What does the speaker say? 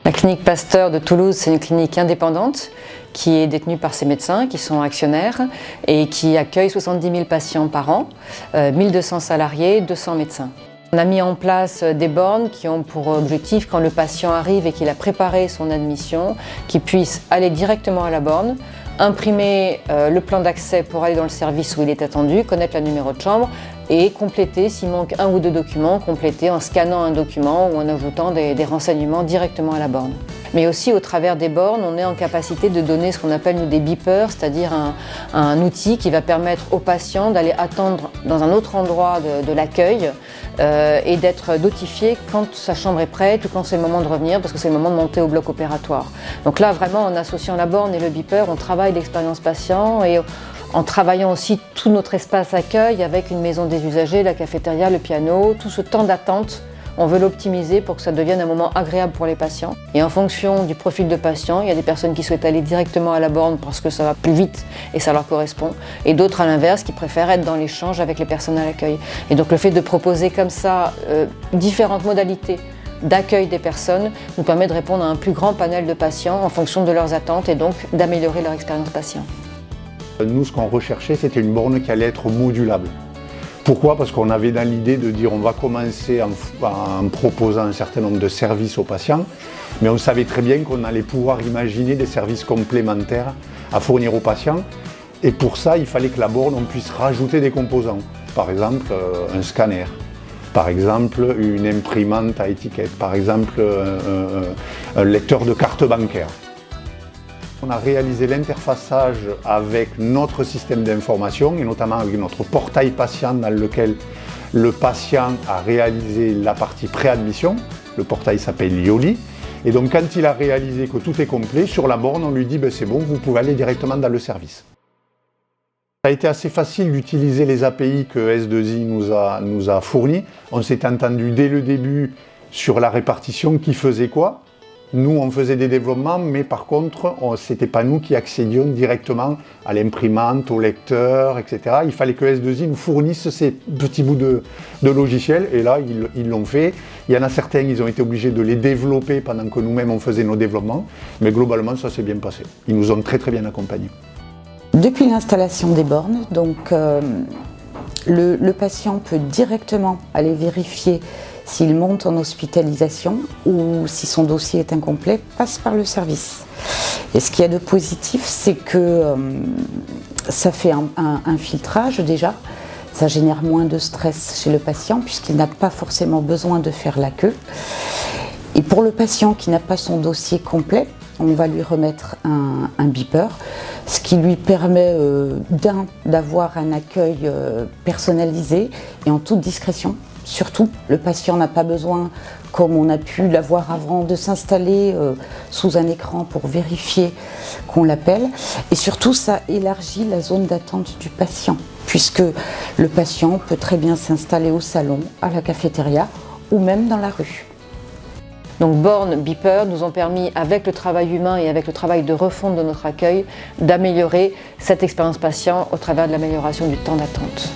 La clinique Pasteur de Toulouse, c'est une clinique indépendante qui est détenue par ses médecins qui sont actionnaires et qui accueille 70 000 patients par an, 1200 salariés, 200 médecins. On a mis en place des bornes qui ont pour objectif, quand le patient arrive et qu'il a préparé son admission, qu'il puisse aller directement à la borne, imprimer le plan d'accès pour aller dans le service où il est attendu, connaître le numéro de chambre et compléter, s'il manque un ou deux documents, compléter en scannant un document ou en ajoutant des renseignements directement à la borne. Mais aussi au travers des bornes, on est en capacité de donner ce qu'on appelle nous des beepers, c'est-à-dire un outil qui va permettre aux patients d'aller attendre dans un autre endroit de l'accueil et d'être notifié quand sa chambre est prête ou quand c'est le moment de revenir, parce que c'est le moment de monter au bloc opératoire. Donc là, vraiment, en associant la borne et le beeper, on travaille l'expérience patient et en travaillant aussi tout notre espace accueil avec une maison des usagers, la cafétéria, le piano, tout ce temps d'attente. On veut l'optimiser pour que ça devienne un moment agréable pour les patients. Et en fonction du profil de patient, il y a des personnes qui souhaitent aller directement à la borne parce que ça va plus vite et ça leur correspond. Et d'autres, à l'inverse, qui préfèrent être dans l'échange avec les personnes à l'accueil. Et donc le fait de proposer comme ça différentes modalités d'accueil des personnes nous permet de répondre à un plus grand panel de patients en fonction de leurs attentes et donc d'améliorer leur expérience patient. Nous, ce qu'on recherchait, c'était une borne qui allait être modulable. Pourquoi? Parce qu'on avait dans l'idée de dire on va commencer en proposant un certain nombre de services aux patients, mais on savait très bien qu'on allait pouvoir imaginer des services complémentaires à fournir aux patients. Et pour ça, il fallait que la borne, on puisse rajouter des composants. Par exemple, un scanner, par exemple, une imprimante à étiquette, par exemple, un lecteur de carte bancaire. On a réalisé l'interfaçage avec notre système d'information et notamment avec notre portail patient dans lequel le patient a réalisé la partie préadmission. Le portail s'appelle Yoli. Et donc quand il a réalisé que tout est complet, sur la borne, on lui dit c'est bon, vous pouvez aller directement dans le service. Ça a été assez facile d'utiliser les API que S2I nous a fournis. On s'est entendu dès le début sur la répartition qui faisait quoi. Nous, on faisait des développements, mais par contre, ce n'était pas nous qui accédions directement à l'imprimante, au lecteur, etc. Il fallait que S2I nous fournisse ces petits bouts de logiciels, et là, ils l'ont fait. Il y en a certains, ils ont été obligés de les développer pendant que nous-mêmes, on faisait nos développements, mais globalement, ça s'est bien passé. Ils nous ont très très bien accompagnés. Depuis l'installation des bornes, donc, le patient peut directement aller vérifier s'il monte en hospitalisation ou si son dossier est incomplet, passe par le service. Et ce qu'il y a de positif, c'est que ça fait un filtrage déjà, ça génère moins de stress chez le patient puisqu'il n'a pas forcément besoin de faire la queue. Et pour le patient qui n'a pas son dossier complet, on va lui remettre un beeper, ce qui lui permet d'avoir un accueil personnalisé et en toute discrétion. Surtout, le patient n'a pas besoin, comme on a pu l'avoir avant, de s'installer sous un écran pour vérifier qu'on l'appelle. Et surtout, ça élargit la zone d'attente du patient, puisque le patient peut très bien s'installer au salon, à la cafétéria ou même dans la rue. Donc bornes, beepers nous ont permis, avec le travail humain et avec le travail de refonte de notre accueil, d'améliorer cette expérience patient au travers de l'amélioration du temps d'attente.